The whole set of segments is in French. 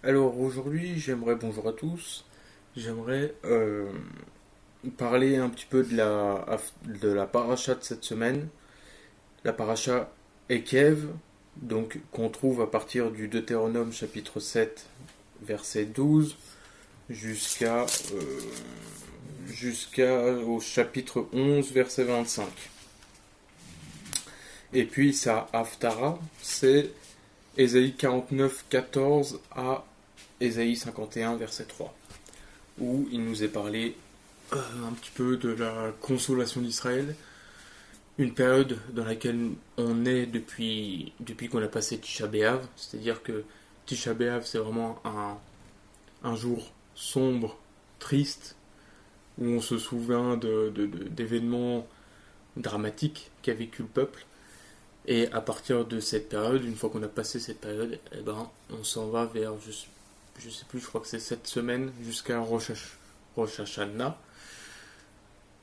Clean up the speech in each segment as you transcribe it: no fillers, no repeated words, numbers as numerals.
Alors aujourd'hui, bonjour à tous, j'aimerais parler un petit peu de la paracha de cette semaine, la paracha Ekev, donc qu'on trouve à partir du Deutéronome chapitre 7, verset 12, jusqu'à au chapitre 11, verset 25. Et puis sa Haftara, c'est Ésaïe 49, 14 à Ésaïe 51, verset 3, où il nous est parlé un petit peu de la consolation d'Israël, une période dans laquelle on est depuis qu'on a passé Tisha B'Av, c'est-à-dire que Tisha B'Av c'est vraiment un jour sombre, triste, où on se souvient d'événements dramatiques qu'a vécu le peuple. Et à partir de cette période, une fois qu'on a passé cette période, eh ben, on s'en va vers, je sais plus, je crois que c'est cette semaine, jusqu'à Rosh Hashanah.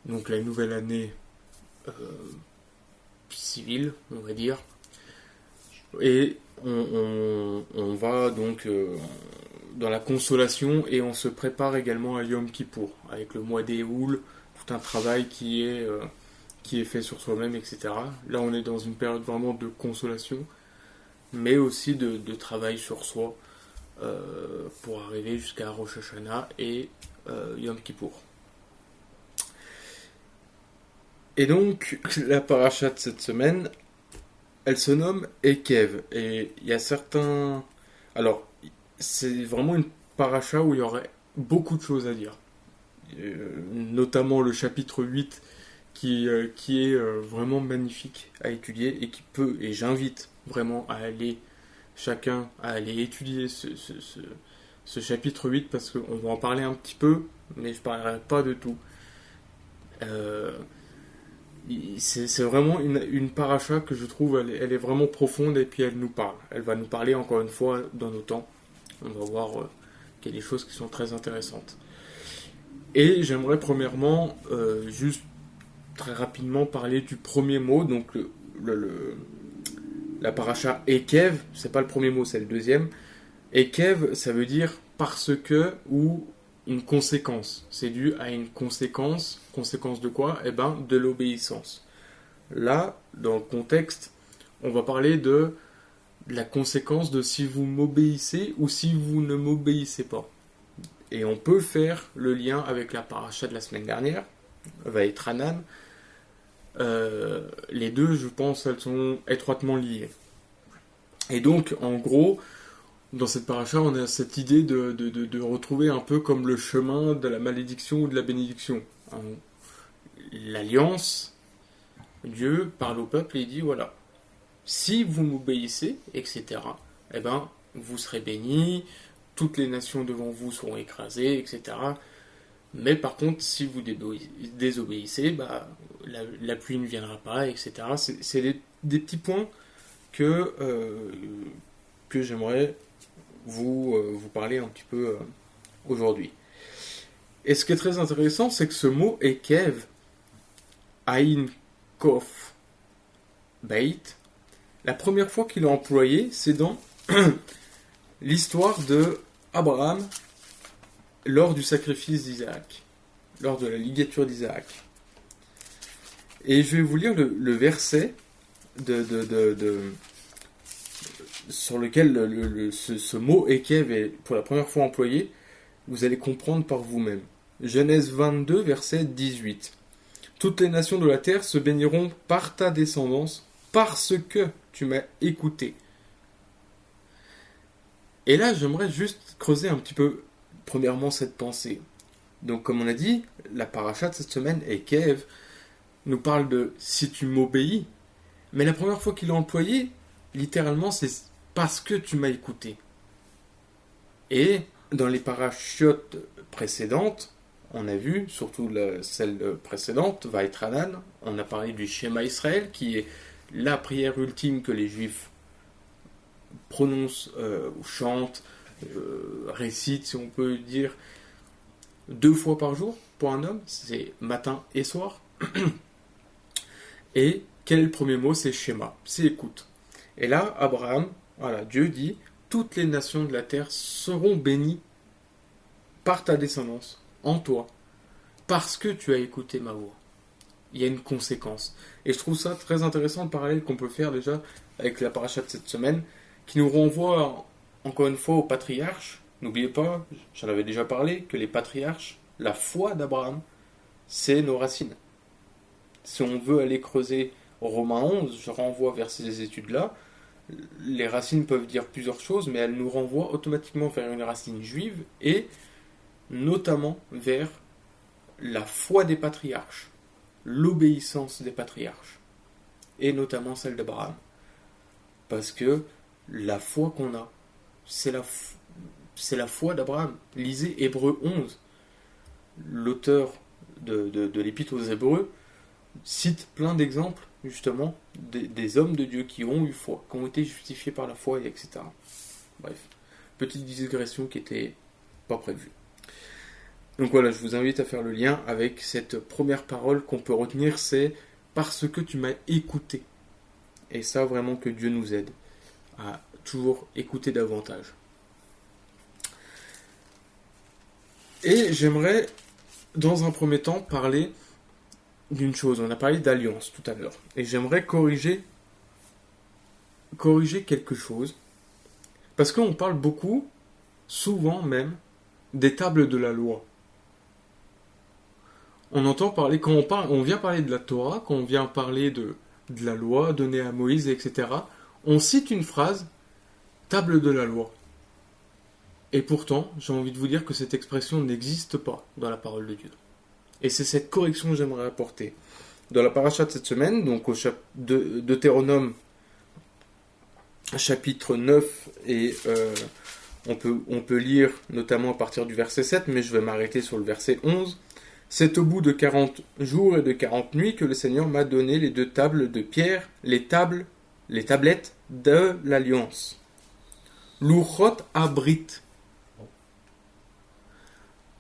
Donc la nouvelle année euh, civile, on va dire. Et on va donc dans la consolation et on se prépare également à Yom Kippour, avec le mois des Houls, tout un travail qui est fait sur soi-même, etc. Là, on est dans une période vraiment de consolation, mais aussi de travail sur soi pour arriver jusqu'à Rosh Hashanah et Yom Kippour. Et donc, la paracha de cette semaine, elle se nomme Ekev. Et il y a certains... Alors, c'est vraiment une paracha où il y aurait beaucoup de choses à dire. Notamment le chapitre 8 qui est vraiment magnifique à étudier et qui peut, et j'invite vraiment chacun à aller étudier ce chapitre 8 parce qu'on va en parler un petit peu, mais je ne parlerai pas de tout. Euh, c'est vraiment une paracha que je trouve, elle est vraiment profonde et puis elle nous parle. Elle va nous parler encore une fois dans nos temps. On va voir qu'il y a des choses qui sont très intéressantes. Et j'aimerais premièrement juste très rapidement parler du premier mot, donc la paracha Ekev, c'est pas le premier mot, c'est le deuxième. Ekev, ça veut dire parce que ou une conséquence. C'est dû à une conséquence. Conséquence de quoi? Eh ben, de l'obéissance. Là, dans le contexte, on va parler de la conséquence de si vous m'obéissez ou si vous ne m'obéissez pas. Et on peut faire le lien avec la paracha de la semaine dernière, Vaïtranan. Les deux, je pense, elles sont étroitement liées. Et donc, en gros, dans cette paracha, on a cette idée de retrouver un peu comme le chemin de la malédiction ou de la bénédiction. L'alliance, Dieu parle au peuple et il dit voilà, si vous m'obéissez, etc., eh ben, vous serez bénis, toutes les nations devant vous seront écrasées, etc. Mais par contre, si vous désobéissez, bah, la pluie ne viendra pas, etc. C'est des petits points que j'aimerais vous parler un petit peu aujourd'hui. Et ce qui est très intéressant, c'est que ce mot Ekev, Aïn Kof Beit, la première fois qu'il est employé, c'est dans l'histoire de Abraham lors du sacrifice d'Isaac, lors de la ligature d'Isaac. Et je vais vous lire le verset sur lequel ce mot Ekev est pour la première fois employé. Vous allez comprendre par vous-même. Genèse 22, verset 18. Toutes les nations de la terre se béniront par ta descendance parce que tu m'as écouté. Et là, j'aimerais juste creuser un petit peu, premièrement, cette pensée. Donc, comme on a dit, la paracha de cette semaine, Ekev, nous parle de si tu m'obéis. Mais la première fois qu'il est employé, littéralement, c'est parce que tu m'as écouté. Et dans les parachutes précédentes, on a vu, surtout celle précédente, Vaïtranan, on a parlé du Shema Israël, qui est la prière ultime que les Juifs prononcent ou chantent, récitent, si on peut dire, 2 fois par jour pour un homme, c'est matin et soir. Et quel est le premier mot? C'est Shema, c'est écoute. Et là, Abraham, voilà, Dieu dit, toutes les nations de la terre seront bénies par ta descendance, en toi, parce que tu as écouté ma voix. Il y a une conséquence. Et je trouve ça très intéressant le parallèle qu'on peut faire déjà avec la paracha de cette semaine, qui nous renvoie encore une fois aux patriarches. N'oubliez pas, j'en avais déjà parlé, que les patriarches, la foi d'Abraham, c'est nos racines. Si on veut aller creuser Romains 11, je renvoie vers ces études-là. Les racines peuvent dire plusieurs choses, mais elles nous renvoient automatiquement vers une racine juive et notamment vers la foi des patriarches, l'obéissance des patriarches, et notamment celle d'Abraham. Parce que la foi qu'on a, c'est la foi d'Abraham. Lisez Hébreux 11. L'auteur de l'Épître aux Hébreux cite plein d'exemples, justement, des hommes de Dieu qui ont eu foi, qui ont été justifiés par la foi, etc. Bref, petite digression qui n'était pas prévue. Donc voilà, je vous invite à faire le lien avec cette première parole qu'on peut retenir, c'est « parce que tu m'as écouté ». Et ça, vraiment, que Dieu nous aide à toujours écouter davantage. Et j'aimerais, dans un premier temps, parler d'une chose. On a parlé d'alliance tout à l'heure. Et j'aimerais corriger quelque chose. Parce qu'on parle beaucoup, souvent même, des tables de la loi. On entend parler, quand on vient parler de la Torah, quand on vient parler de la loi donnée à Moïse, etc., on cite une phrase, table de la loi. Et pourtant, j'ai envie de vous dire que cette expression n'existe pas dans la parole de Dieu. Et c'est cette correction que j'aimerais apporter. Dans la paracha de cette semaine, donc au Deutéronome, chapitre 9, et on peut lire notamment à partir du verset 7, mais je vais m'arrêter sur le verset 11. C'est au bout de 40 jours et de 40 nuits que le Seigneur m'a donné les 2 tables de pierre, les tablettes de l'Alliance. L'Uchot Abrit.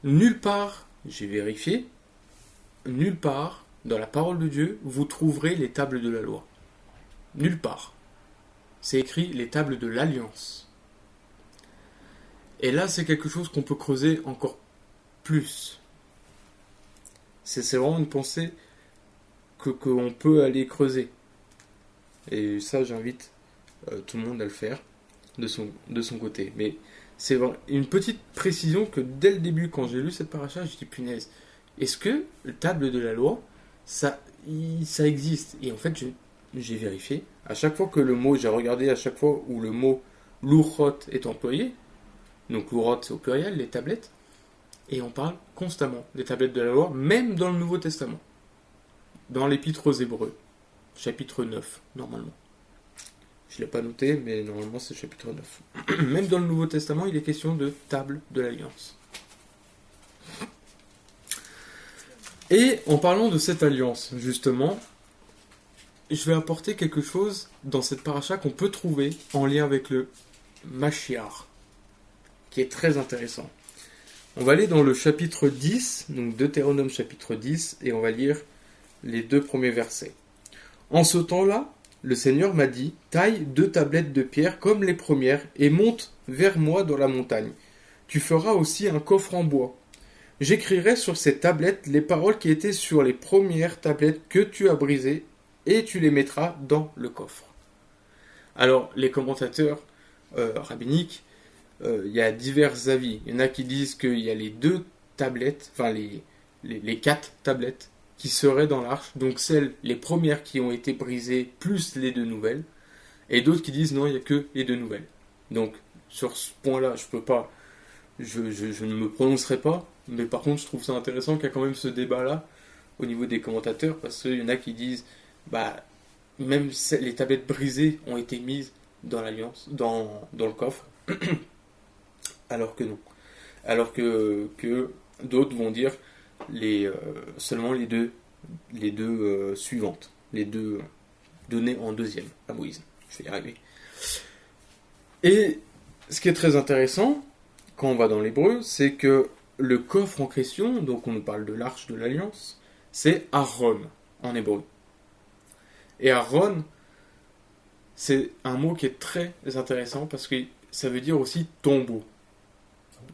Nulle part, j'ai vérifié, nulle part dans la parole de Dieu, vous trouverez les tables de la loi. Nulle part. C'est écrit les tables de l'Alliance. Et là, c'est quelque chose qu'on peut creuser encore plus. C'est vraiment une pensée qu'on peut aller creuser. Et ça, j'invite tout le monde à le faire de son côté. Mais c'est une petite précision que dès le début, quand j'ai lu cette paracha, je dis punaise, est-ce que le table de la loi, ça existe? Et en fait, j'ai vérifié. À chaque fois que j'ai regardé à chaque fois où le mot l'Uchot est employé, donc l'Uchot c'est au pluriel, les tablettes, et on parle constamment des tablettes de la loi, même dans le Nouveau Testament. Dans l'Épître aux Hébreux, chapitre 9, normalement. Je ne l'ai pas noté, mais normalement c'est chapitre 9. Même dans le Nouveau Testament, il est question de table de l'Alliance. Et en parlant de cette alliance, justement, je vais apporter quelque chose dans cette paracha qu'on peut trouver en lien avec le Mashiach, qui est très intéressant. On va aller dans le chapitre 10, donc Deutéronome chapitre 10, et on va lire les 2 premiers versets. En ce temps-là, le Seigneur m'a dit, taille 2 tablettes de pierre comme les premières et monte vers moi dans la montagne. Tu feras aussi un coffre en bois. J'écrirai sur ces tablettes les paroles qui étaient sur les premières tablettes que tu as brisées et tu les mettras dans le coffre. Alors, les commentateurs rabbiniques, il y a divers avis. Il y en a qui disent qu'il y a les 2 tablettes, enfin les 4 tablettes qui seraient dans l'arche, donc les premières qui ont été brisées, plus les 2 nouvelles, et d'autres qui disent non, il n'y a que les 2 nouvelles. Donc, sur ce point-là, je ne me prononcerai pas, mais par contre, je trouve ça intéressant qu'il y a quand même ce débat-là au niveau des commentateurs, parce qu'il y en a qui disent, même les tablettes brisées ont été mises dans l'alliance, dans le coffre, alors que non. Alors que d'autres vont dire seulement les deux suivantes, les 2 données en deuxième à Moïse. Je vais y arriver. Et ce qui est très intéressant, quand on va dans l'hébreu, c'est que le coffre en question, donc on nous parle de l'arche de l'alliance, c'est Aaron en hébreu. Et Aaron, c'est un mot qui est très intéressant parce que ça veut dire aussi tombeau.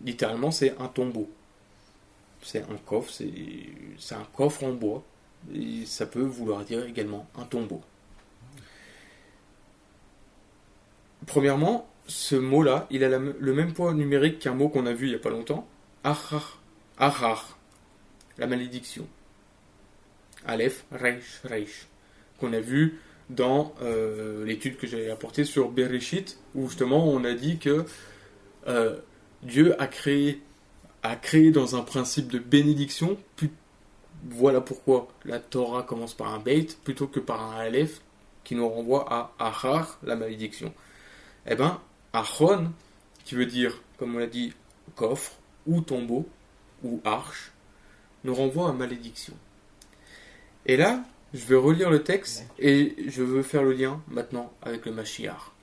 Littéralement, c'est un tombeau. C'est un coffre, c'est un coffre en bois. Et ça peut vouloir dire également un tombeau. Premièrement, ce mot-là, il a le même poids numérique qu'un mot qu'on a vu il n'y a pas longtemps. Ahar. Ahar. La malédiction. Aleph, Reish, Reish. Qu'on a vu dans l'étude que j'avais apportée sur Bereshit, où justement on a dit que Dieu a créé dans un principe de bénédiction. Voilà pourquoi la Torah commence par un beit plutôt que par un Aleph qui nous renvoie à Ahar, la malédiction. Eh bien, Achon, qui veut dire, comme on l'a dit, coffre, ou tombeau, ou arche, nous renvoie à malédiction. Et là, je vais relire le texte et je veux faire le lien maintenant avec le Mashiach.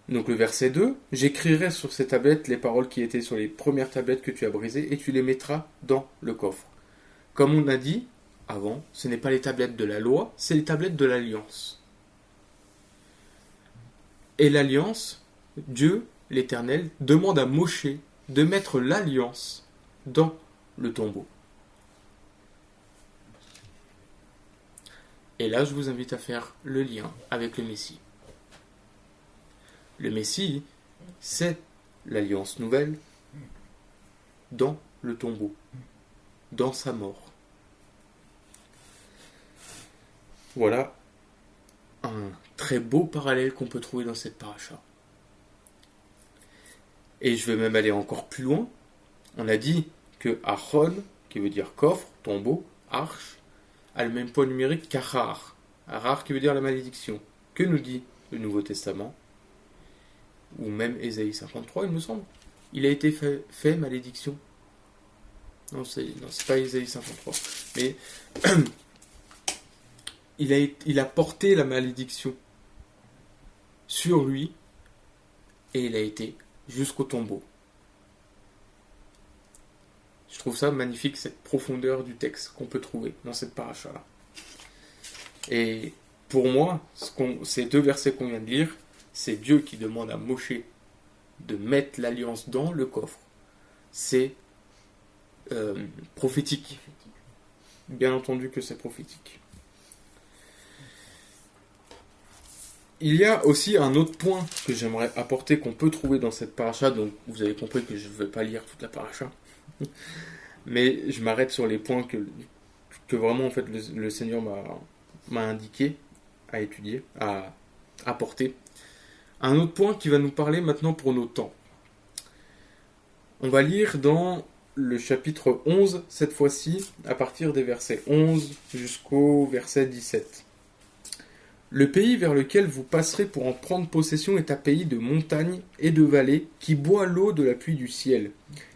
Donc le verset 2, « J'écrirai sur ces tablettes les paroles qui étaient sur les premières tablettes que tu as brisées et tu les mettras dans le coffre. » Comme on a dit avant, ce n'est pas les tablettes de la loi, c'est les tablettes de l'alliance. Et l'alliance, Dieu, l'Éternel, demande à Moshe de mettre l'alliance dans le tombeau. Et là, je vous invite à faire le lien avec le Messie. Le Messie, c'est l'alliance nouvelle dans le tombeau, dans sa mort. Voilà un très beau parallèle qu'on peut trouver dans cette paracha. Et je vais même aller encore plus loin. On a dit que Achon, qui veut dire coffre, tombeau, arche, a le même poids numérique qu'Achar. Achar qui veut dire la malédiction. Que nous dit le Nouveau Testament? Ou même Ésaïe 53, il me semble. Il a été fait malédiction. Non, c'est pas Ésaïe 53. Mais il a porté la malédiction sur lui et il a été jusqu'au tombeau. Je trouve ça magnifique, cette profondeur du texte qu'on peut trouver dans cette paracha-là. Et pour moi, ces deux versets qu'on vient de lire, c'est Dieu qui demande à Moshe de mettre l'alliance dans le coffre. C'est prophétique. Bien entendu que c'est prophétique. Il y a aussi un autre point que j'aimerais apporter qu'on peut trouver dans cette paracha, donc vous avez compris que je ne vais pas lire toute la paracha, mais je m'arrête sur les points que vraiment en fait le Seigneur m'a indiqué à étudier, à apporter. Un autre point qui va nous parler maintenant pour nos temps. On va lire dans le chapitre 11, cette fois-ci, à partir des versets 11 jusqu'au verset 17. Le pays vers lequel vous passerez pour en prendre possession est un pays de montagnes et de vallées qui boit l'eau de la pluie du ciel.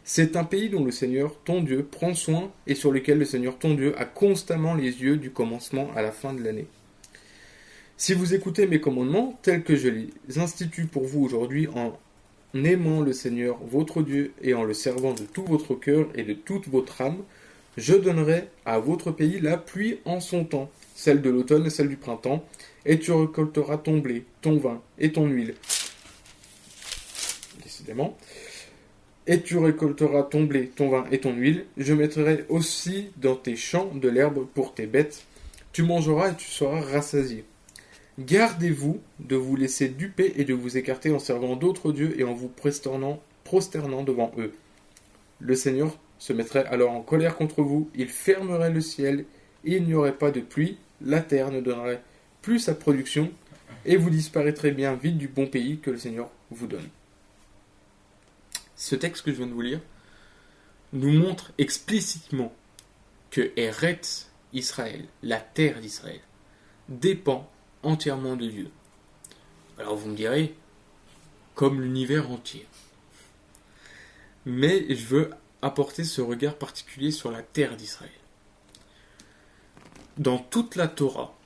C'est un pays dont le Seigneur, ton Dieu, prend soin et sur lequel le Seigneur, ton Dieu, a constamment les yeux du commencement à la fin de l'année. Si vous écoutez mes commandements, tels que je les institue pour vous aujourd'hui en aimant le Seigneur, votre Dieu, et en le servant de tout votre cœur et de toute votre âme, je donnerai à votre pays la pluie en son temps, celle de l'automne et celle du printemps, et tu récolteras ton blé, ton vin et ton huile. Décidément. Et tu récolteras ton blé, ton vin et ton huile. Je mettrai aussi dans tes champs de l'herbe pour tes bêtes. Tu mangeras et tu seras rassasié. Gardez-vous de vous laisser duper et de vous écarter en servant d'autres dieux et en vous prosternant devant eux. Le Seigneur se mettrait alors en colère contre vous, il fermerait le ciel, et il n'y aurait pas de pluie, la terre ne donnerait plus sa production, et vous disparaîtrez bien vite du bon pays que le Seigneur vous donne. Ce texte que je viens de vous lire nous montre explicitement que Eretz Israël, la terre d'Israël, dépend entièrement de Dieu. Alors vous me direz, comme l'univers entier. Mais je veux apporter ce regard particulier sur la terre d'Israël. Dans toute la Torah,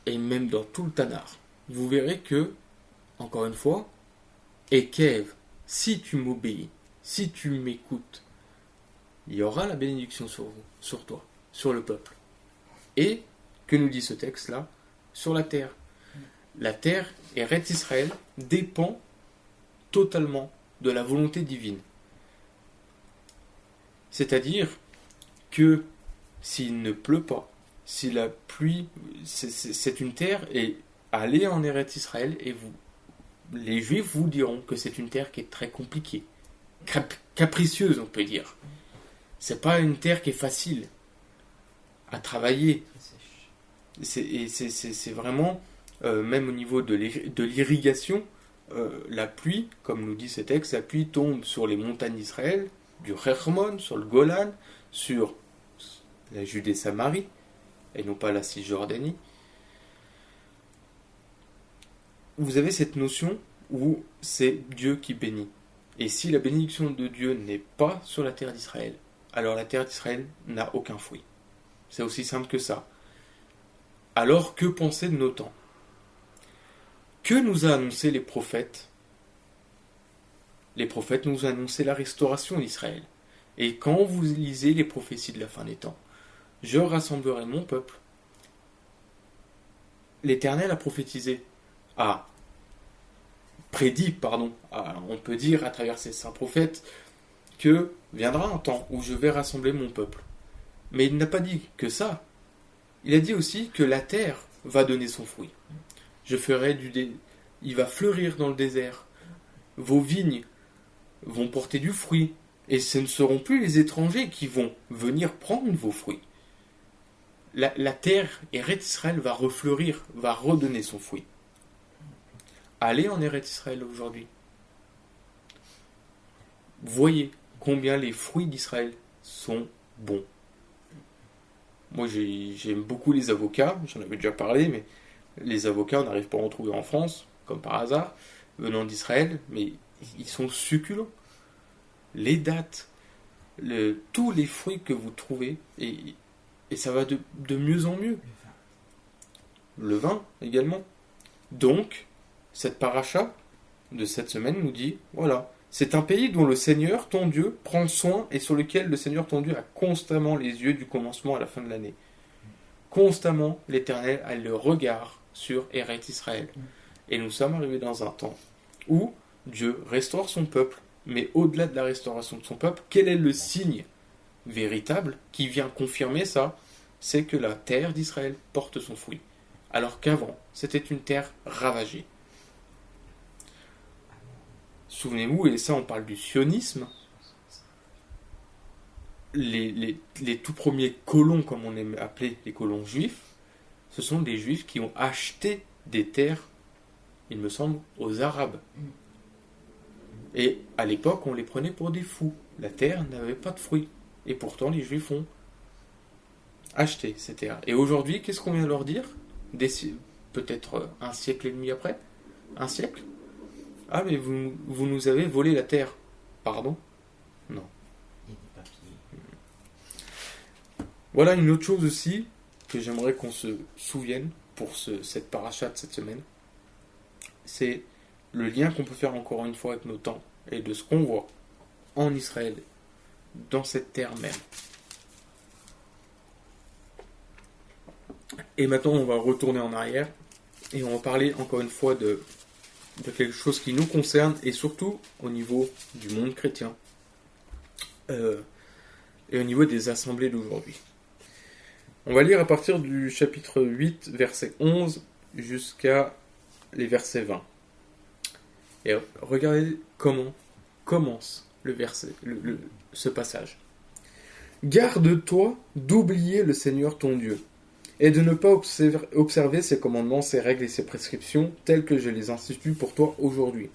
et même dans tout le Tanakh, vous verrez que, encore une fois, Ekev, si tu m'obéis, si tu m'écoutes, il y aura la bénédiction sur vous, sur toi, sur le peuple. Et, que nous dit ce texte-là? Sur la terre. La terre, Eretz Israël, dépend totalement de la volonté divine. C'est-à-dire que s'il ne pleut pas, si la pluie, c'est une terre, et allez en Eretz Israël, et les Juifs vous diront que c'est une terre qui est très compliquée, capricieuse, on peut dire. C'est pas une terre qui est facile à travailler. C'est vraiment, même au niveau de l'irrigation, la pluie, comme nous dit ce texte, la pluie tombe sur les montagnes d'Israël, du Hermon, sur le Golan, sur la Judée-Samarie, et non pas la Cisjordanie. Vous avez cette notion où c'est Dieu qui bénit. Et si la bénédiction de Dieu n'est pas sur la terre d'Israël, alors la terre d'Israël n'a aucun fruit. C'est aussi simple que ça. Alors que penser de nos temps? Que nous a annoncé les prophètes? Les prophètes nous ont annoncé la restauration d'Israël. Et quand vous lisez les prophéties de la fin des temps, je rassemblerai mon peuple. L'Éternel a prophétisé, on peut dire à travers ces saints prophètes, que viendra un temps où je vais rassembler mon peuple. Mais il n'a pas dit que ça. Il a dit aussi que la terre va donner son fruit. Il va fleurir dans le désert. Vos vignes vont porter du fruit. Et ce ne seront plus les étrangers qui vont venir prendre vos fruits. La terre, Eretz Israël, va refleurir, va redonner son fruit. Allez en Eretz Israël aujourd'hui. Voyez combien les fruits d'Israël sont bons. Moi, j'aime beaucoup les avocats, j'en avais déjà parlé, mais les avocats, on n'arrive pas à en trouver en France, comme par hasard, venant d'Israël, mais ils sont succulents. Les dattes, tous les fruits que vous trouvez, et ça va de mieux en mieux. Le vin également. Donc, cette paracha de cette semaine nous dit, voilà, c'est un pays dont le Seigneur, ton Dieu, prend soin et sur lequel le Seigneur, ton Dieu, a constamment les yeux du commencement à la fin de l'année. Constamment, l'Éternel a le regard sur Eretz Israël. Et nous sommes arrivés dans un temps où Dieu restaure son peuple, mais au-delà de la restauration de son peuple, quel est le signe véritable qui vient confirmer ça? C'est que la terre d'Israël porte son fruit. Alors qu'avant, c'était une terre ravagée. Souvenez-vous, et ça on parle du sionisme, les tout premiers colons, comme on aime appeler les colons juifs, ce sont des juifs qui ont acheté des terres, il me semble, aux Arabes. Et à l'époque, on les prenait pour des fous. La terre n'avait pas de fruits. Et pourtant, les juifs ont acheté ces terres. Et aujourd'hui, qu'est-ce qu'on vient leur dire? Peut-être un siècle et demi après? Un siècle? Ah, mais vous nous avez volé la terre. Pardon? Non. Voilà une autre chose aussi que j'aimerais qu'on se souvienne pour cette paracha de cette semaine. C'est le lien qu'on peut faire encore une fois avec nos temps et de ce qu'on voit en Israël, dans cette terre même. Et maintenant, on va retourner en arrière et on va parler encore une fois de quelque chose qui nous concerne et surtout au niveau du monde chrétien et au niveau des assemblées d'aujourd'hui. On va lire à partir du chapitre 8, verset 11 jusqu'à les versets 20. Et regardez comment commence ce passage. Garde-toi d'oublier le Seigneur ton Dieu, et de ne pas observer ses commandements, ses règles et ses prescriptions, telles que je les institue pour toi aujourd'hui.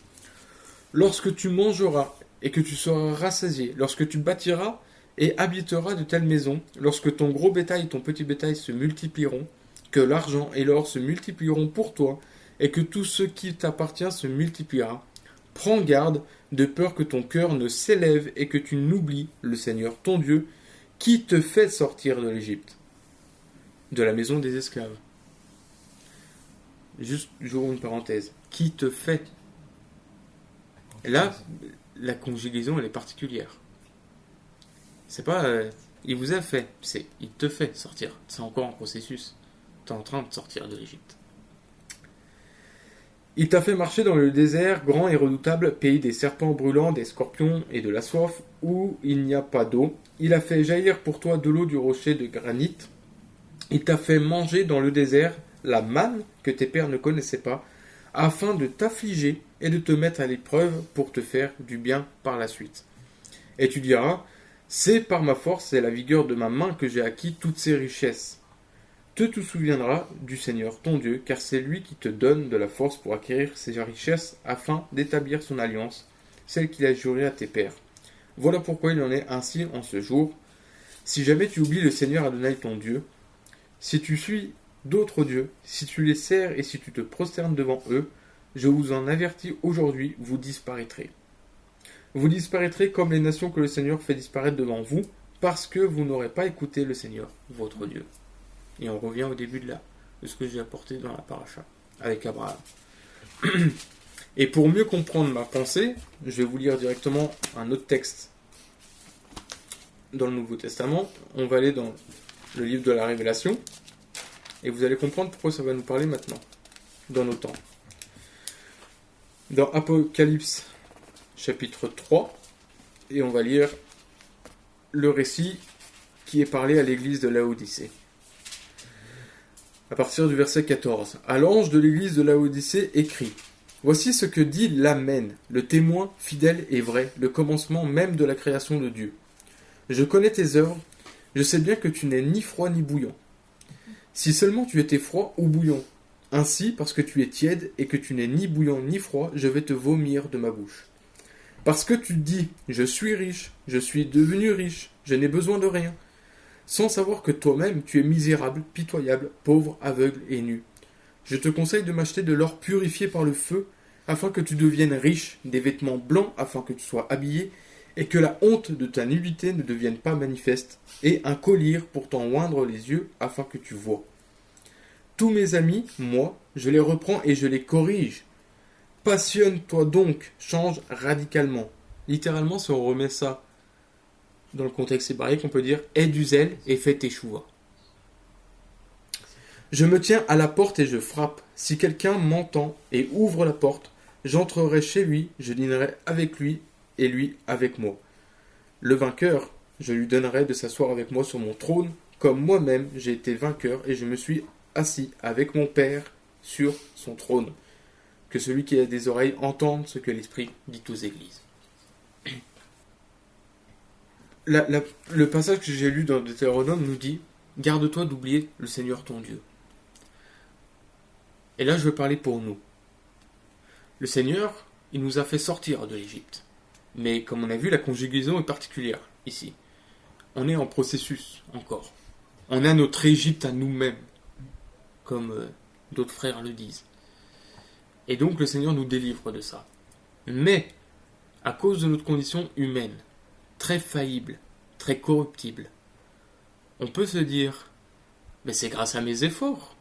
Lorsque tu mangeras et que tu seras rassasié, lorsque tu bâtiras et habiteras de telles maisons, lorsque ton gros bétail et ton petit bétail se multiplieront, que l'argent et l'or se multiplieront pour toi, et que tout ce qui t'appartient se multipliera, prends garde de peur que ton cœur ne s'élève et que tu n'oublies le Seigneur ton Dieu, qui te fait sortir de l'Égypte, de la maison des esclaves. Juste, j'ouvre une parenthèse. Qui te fait? Là, la conjugaison, elle est particulière. C'est pas il vous a fait, c'est il te fait sortir. C'est encore un processus. Tu es en train de sortir de l'Égypte. Il t'a fait marcher dans le désert, grand et redoutable, pays des serpents brûlants, des scorpions et de la soif, où il n'y a pas d'eau. Il a fait jaillir pour toi de l'eau du rocher de granit. Il t'a fait manger dans le désert la manne que tes pères ne connaissaient pas, afin de t'affliger et de te mettre à l'épreuve pour te faire du bien par la suite. Et tu diras, c'est par ma force et la vigueur de ma main que j'ai acquis toutes ces richesses. Tu te souviendras du Seigneur ton Dieu, car c'est lui qui te donne de la force pour acquérir ces richesses afin d'établir son alliance, celle qu'il a jurée à tes pères. Voilà pourquoi il en est ainsi en ce jour. Si jamais tu oublies le Seigneur Adonai ton Dieu, si tu suis d'autres dieux, si tu les sers et si tu te prosternes devant eux, je vous en avertis aujourd'hui, vous disparaîtrez. Vous disparaîtrez comme les nations que le Seigneur fait disparaître devant vous, parce que vous n'aurez pas écouté le Seigneur, votre Dieu. Et on revient au début de ce que j'ai apporté dans la paracha, avec Abraham. Et pour mieux comprendre ma pensée, je vais vous lire directement un autre texte dans le Nouveau Testament. On va aller dans le livre de la Révélation, et vous allez comprendre pourquoi ça va nous parler maintenant, dans nos temps. Dans Apocalypse, chapitre 3, et on va lire le récit qui est parlé à l'église de Laodicée. À partir du verset 14. À l'ange de l'église de Laodicée écrit: Voici ce que dit l'Amen, le témoin fidèle et vrai, le commencement même de la création de Dieu. Je connais tes œuvres, je sais bien que tu n'es ni froid ni bouillant. Si seulement tu étais froid ou bouillant. Ainsi, parce que tu es tiède et que tu n'es ni bouillant ni froid, je vais te vomir de ma bouche. Parce que tu dis, je suis riche, je suis devenu riche, je n'ai besoin de rien, sans savoir que toi-même tu es misérable, pitoyable, pauvre, aveugle et nu. Je te conseille de m'acheter de l'or purifié par le feu, afin que tu deviennes riche, des vêtements blancs afin que tu sois habillé, et que la honte de ta nullité ne devienne pas manifeste, et un collier pour t'en oindre les yeux afin que tu vois. Tous mes amis, moi, je les reprends et je les corrige. Passionne-toi donc, change radicalement. Littéralement, si on remet ça dans le contexte hébraïque, on peut dire « aie du zèle et fais tes chouvas ». Je me tiens à la porte et je frappe. Si quelqu'un m'entend et ouvre la porte, j'entrerai chez lui, je dînerai avec lui et lui avec moi. Le vainqueur, je lui donnerai de s'asseoir avec moi sur mon trône, comme moi-même j'ai été vainqueur et je me suis assis avec mon Père sur son trône. Que celui qui a des oreilles entende ce que l'Esprit dit aux églises. Le passage que j'ai lu dans Deutéronome nous dit « Garde-toi d'oublier le Seigneur ton Dieu ». Et là, je veux parler pour nous. Le Seigneur, il nous a fait sortir de l'Égypte. Mais comme on a vu, la conjugaison est particulière ici. On est en processus encore. On a notre Égypte à nous-mêmes, comme d'autres frères le disent. Et donc le Seigneur nous délivre de ça. Mais, à cause de notre condition humaine, très faillible, très corruptible, on peut se dire, mais c'est grâce à mes efforts.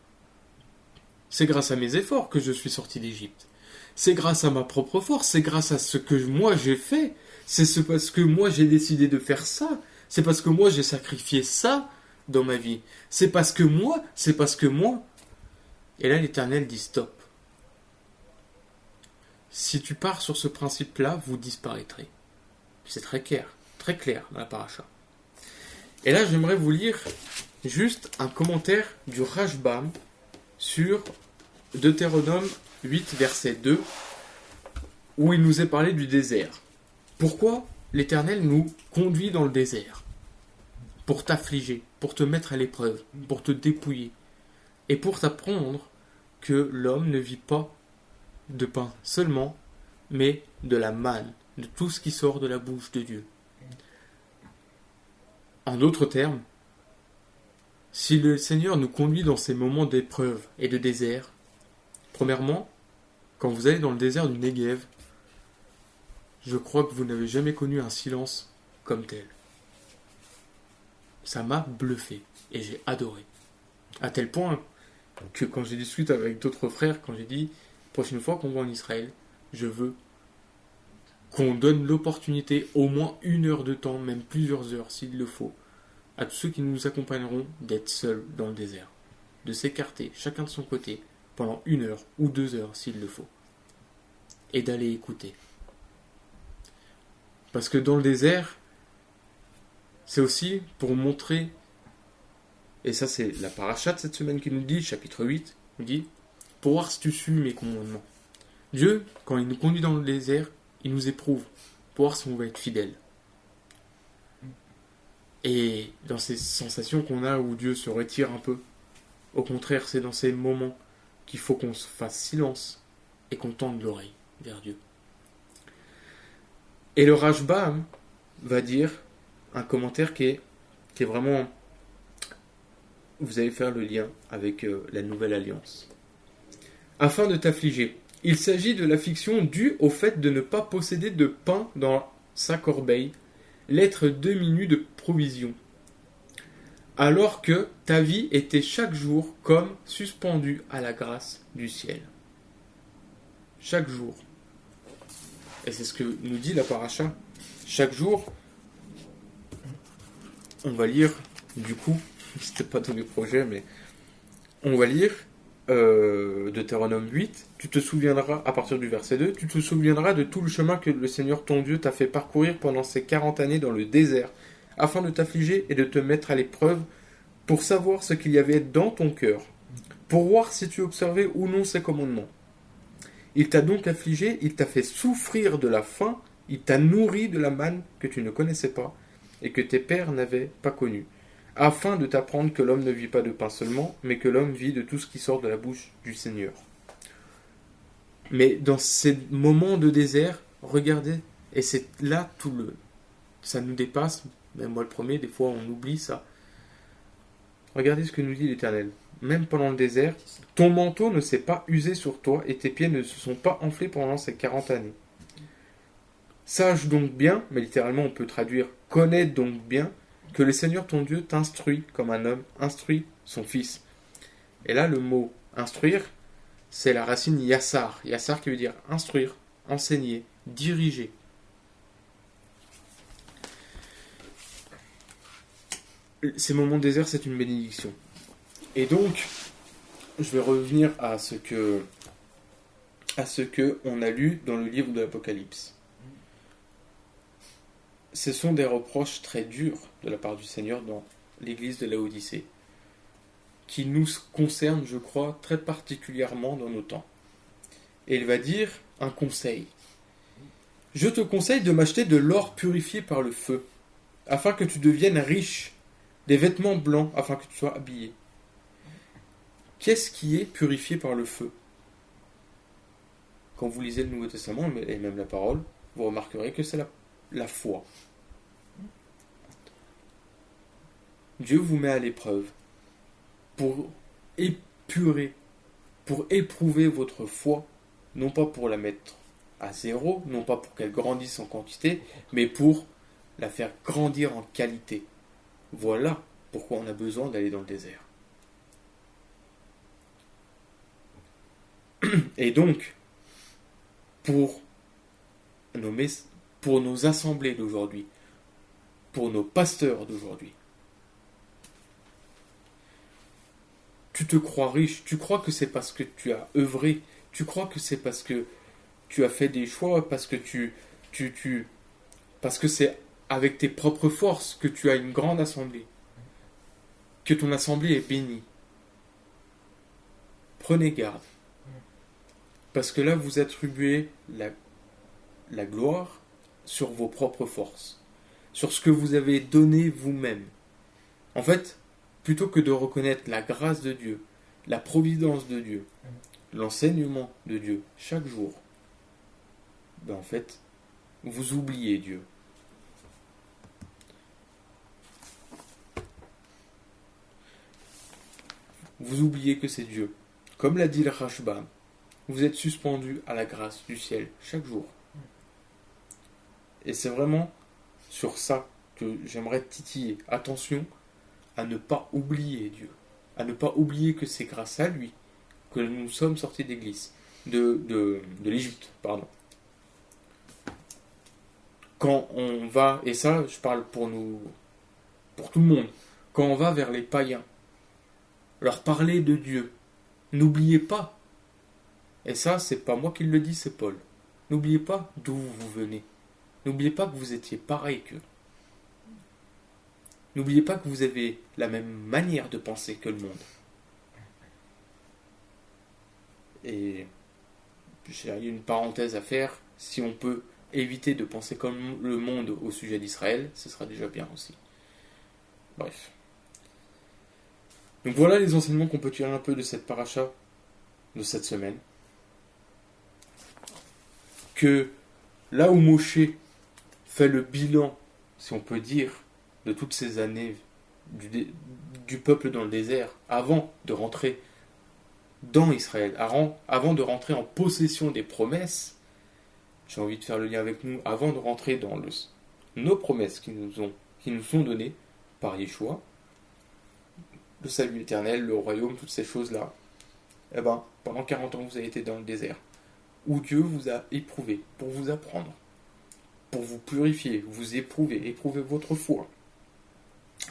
C'est grâce à mes efforts que je suis sorti d'Égypte. C'est grâce à ma propre force, c'est grâce à ce que moi j'ai fait. C'est parce que moi j'ai décidé de faire ça. C'est parce que moi j'ai sacrifié ça dans ma vie. C'est parce que moi. Et là l'Éternel dit stop. Si tu pars sur ce principe-là, vous disparaîtrez. C'est très clair dans la paracha. Et là, j'aimerais vous lire juste un commentaire du Rashbam sur Deutéronome 8, verset 2, où il nous est parlé du désert. Pourquoi l'Éternel nous conduit dans le désert? Pour t'affliger, pour te mettre à l'épreuve, pour te dépouiller, et pour t'apprendre que l'homme ne vit pas de pain seulement, mais de la manne, de tout ce qui sort de la bouche de Dieu. En d'autres termes, si le Seigneur nous conduit dans ces moments d'épreuve et de désert, premièrement, quand vous allez dans le désert du Negev, je crois que vous n'avez jamais connu un silence comme tel. Ça m'a bluffé et j'ai adoré. À tel point que quand j'ai discuté avec d'autres frères, quand j'ai dit prochaine fois qu'on va en Israël, je veux qu'on donne l'opportunité, au moins 1 heure de temps, même plusieurs heures s'il le faut, à tous ceux qui nous accompagneront d'être seuls dans le désert, de s'écarter chacun de son côté pendant 1 heure ou 2 heures s'il le faut. et d'aller écouter. Parce que dans le désert, c'est aussi pour montrer, et ça c'est la paracha de cette semaine qui nous dit, chapitre 8, nous dit, pour voir si tu suis mes commandements. Dieu, quand il nous conduit dans le désert, il nous éprouve pour voir si on va être fidèle. Et dans ces sensations qu'on a où Dieu se retire un peu, au contraire, c'est dans ces moments qu'il faut qu'on se fasse silence et qu'on tende l'oreille vers Dieu. Et le Rashbam va dire un commentaire qui est vraiment... Vous allez faire le lien avec la nouvelle alliance. Afin de t'affliger. Il s'agit de l'affliction due au fait de ne pas posséder de pain dans sa corbeille, l'être demi-nu de provisions, alors que ta vie était chaque jour comme suspendue à la grâce du ciel. Chaque jour. Et c'est ce que nous dit la paracha. Chaque jour, on va lire, du coup, c'était pas dans mes projets, mais on va lire Deutéronome 8, tu te souviendras, à partir du verset 2, tu te souviendras de tout le chemin que le Seigneur ton Dieu t'a fait parcourir pendant ces 40 années dans le désert, afin de t'affliger et de te mettre à l'épreuve, pour savoir ce qu'il y avait dans ton cœur, pour voir si tu observais ou non ses commandements. Il t'a donc affligé, il t'a fait souffrir de la faim, il t'a nourri de la manne que tu ne connaissais pas, et que tes pères n'avaient pas connue, afin de t'apprendre que l'homme ne vit pas de pain seulement, mais que l'homme vit de tout ce qui sort de la bouche du Seigneur. Mais dans ces moments de désert, regardez, et c'est là tout le... Ça nous dépasse, même moi le premier, des fois on oublie ça. Regardez ce que nous dit l'Éternel. Même pendant le désert, ton manteau ne s'est pas usé sur toi, et tes pieds ne se sont pas enflés pendant ces 40 années. Sache donc bien, mais littéralement on peut traduire « connais donc bien », que le Seigneur ton Dieu t'instruit comme un homme instruit son fils. Et là, le mot instruire, c'est la racine yassar. Yassar qui veut dire instruire, enseigner, diriger. Ces moments de désert, c'est une bénédiction. Et donc, je vais revenir à ce que on a lu dans le livre de l'Apocalypse. Ce sont des reproches très durs de la part du Seigneur dans l'église de Laodicée, qui nous concernent, je crois, très particulièrement dans nos temps. Et il va dire un conseil. Je te conseille de m'acheter de l'or purifié par le feu, afin que tu deviennes riche, des vêtements blancs, afin que tu sois habillé. Qu'est-ce qui est purifié par le feu ? Quand vous lisez le Nouveau Testament, et même la parole, vous remarquerez que c'est la foi. Dieu vous met à l'épreuve pour épurer, pour éprouver votre foi, non pas pour la mettre à zéro, non pas pour qu'elle grandisse en quantité, mais pour la faire grandir en qualité. Voilà pourquoi on a besoin d'aller dans le désert. Et donc, pour nos assemblées d'aujourd'hui, pour nos pasteurs d'aujourd'hui, tu te crois riche, tu crois que c'est parce que tu as œuvré, tu crois que c'est parce que tu as fait des choix, parce que parce que c'est avec tes propres forces que tu as une grande assemblée, que ton assemblée est bénie. Prenez garde, parce que là vous attribuez la gloire sur vos propres forces, sur ce que vous avez donné vous-même. En fait, plutôt que de reconnaître la grâce de Dieu, la providence de Dieu, l'enseignement de Dieu chaque jour, en fait, vous oubliez Dieu. Vous oubliez que c'est Dieu. Comme l'a dit le Rashbam, vous êtes suspendu à la grâce du ciel chaque jour. Et c'est vraiment sur ça que j'aimerais titiller. Attention à ne pas oublier Dieu. À ne pas oublier que c'est grâce à lui que nous sommes sortis d'église, de l'Égypte, pardon. Quand on va, et ça je parle pour tout le monde, quand on va vers les païens, leur parler de Dieu, n'oubliez pas, et ça c'est pas moi qui le dis, c'est Paul, N'oubliez pas d'où vous venez. N'oubliez pas que vous étiez pareil qu'eux. N'oubliez pas que vous avez la même manière de penser que le monde. Et j'ai une parenthèse à faire. Si on peut éviter de penser comme le monde au sujet d'Israël, ce sera déjà bien aussi. Bref. Donc voilà les enseignements qu'on peut tirer un peu de cette paracha de cette semaine. Que là où Moshe fait le bilan, si on peut dire, de toutes ces années du peuple dans le désert, avant de rentrer dans Israël, avant de rentrer en possession des promesses, j'ai envie de faire le lien avec nous, avant de rentrer dans nos promesses qui nous sont données par Yeshua, le salut éternel, le royaume, toutes ces choses-là, eh ben, pendant 40 ans, vous avez été dans le désert, où Dieu vous a éprouvé pour vous apprendre, pour vous purifier, vous éprouver votre foi.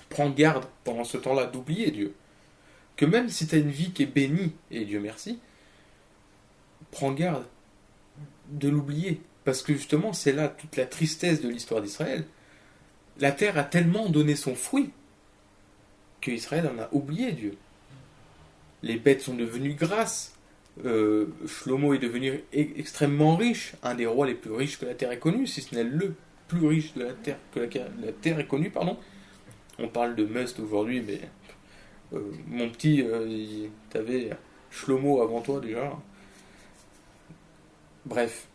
Prends garde pendant ce temps-là d'oublier Dieu. Que même si tu as une vie qui est bénie, et Dieu merci, prends garde de l'oublier. Parce que justement, c'est là toute la tristesse de l'histoire d'Israël. La terre a tellement donné son fruit qu'Israël en a oublié Dieu. Les bêtes sont devenues grasses. Shlomo est devenu extrêmement riche, un des rois les plus riches que la terre ait connu, si ce n'est le plus riche de la terre que la terre ait connu, pardon. On parle de must aujourd'hui, mais mon petit, t'avais Shlomo avant toi déjà. Bref,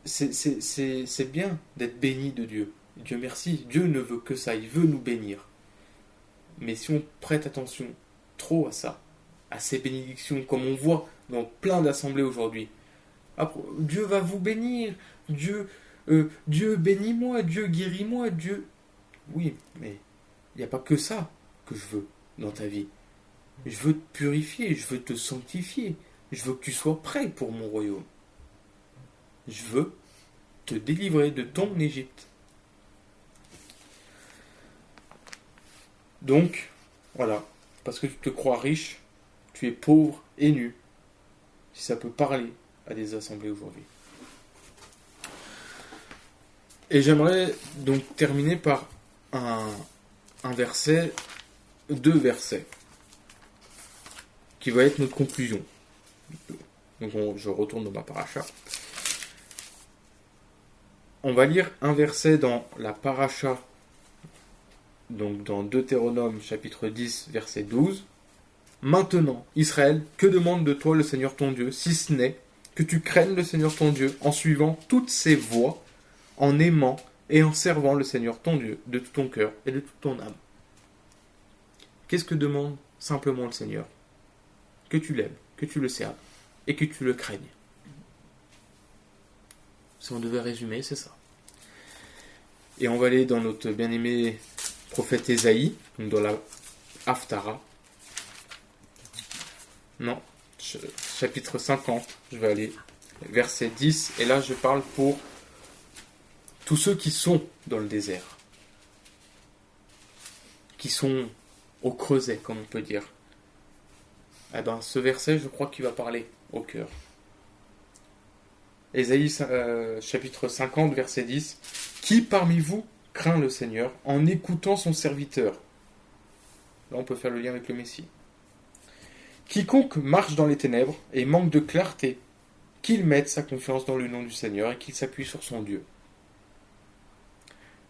c'est bien d'être béni de Dieu. Dieu merci, Dieu ne veut que ça, il veut nous bénir. Mais si on prête attention trop à ça, à ces bénédictions, comme on voit dans plein d'assemblées aujourd'hui, Dieu va vous bénir, Dieu bénis-moi, Dieu guéris-moi, Dieu... Oui, mais il n'y a pas que ça que je veux dans ta vie. Je veux te purifier, je veux te sanctifier, je veux que tu sois prêt pour mon royaume. Je veux te délivrer de ton Égypte. Donc, voilà, parce que tu te crois riche, tu es pauvre et nu, si ça peut parler à des assemblées aujourd'hui. Et j'aimerais donc terminer par un verset, 2 versets, qui va être notre conclusion. Donc je retourne dans ma paracha. On va lire un verset dans la paracha, donc dans Deutéronome chapitre 10, verset 12. Maintenant, Israël, que demande de toi le Seigneur ton Dieu, si ce n'est que tu craignes le Seigneur ton Dieu en suivant toutes ses voies, en aimant et en servant le Seigneur ton Dieu de tout ton cœur et de toute ton âme. Qu'est-ce que demande simplement le Seigneur? Que tu l'aimes, que tu le serves et que tu le craignes. Si on devait résumer, c'est ça. Et on va aller dans notre bien-aimé prophète Ésaïe, donc dans la Haftara. Non, chapitre 50, je vais aller verset 10, et là je parle pour tous ceux qui sont dans le désert, qui sont au creuset, comme on peut dire. Eh ben, ce verset, je crois qu'il va parler au cœur. Ésaïe chapitre 50, verset 10. Qui parmi vous craint le Seigneur en écoutant son serviteur? Là, on peut faire le lien avec le Messie. Quiconque marche dans les ténèbres et manque de clarté, qu'il mette sa confiance dans le nom du Seigneur et qu'il s'appuie sur son Dieu.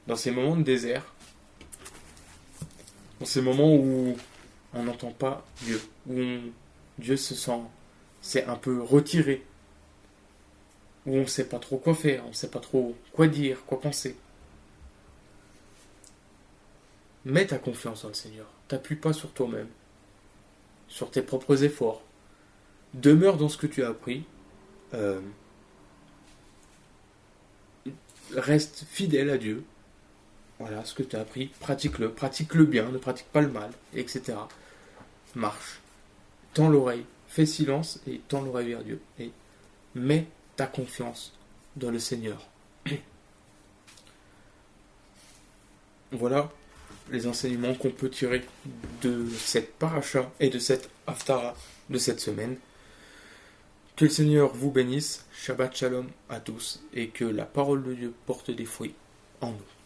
Dans ces moments de désert, dans ces moments où on n'entend pas Dieu, où Dieu s'est un peu retiré, où on ne sait pas trop quoi faire, on ne sait pas trop quoi dire, quoi penser. Mets ta confiance dans le Seigneur. T'appuie pas sur toi-même, sur tes propres efforts. Demeure dans ce que tu as appris. Reste fidèle à Dieu. Voilà ce que tu as appris. Pratique-le bien, ne pratique pas le mal, etc. Marche. Tends l'oreille. Fais silence et tends l'oreille vers Dieu. Et mets ta confiance dans le Seigneur. Voilà les enseignements qu'on peut tirer de cette paracha et de cette haftara de cette semaine. Que le Seigneur vous bénisse, Shabbat Shalom à tous, et que la parole de Dieu porte des fruits en nous.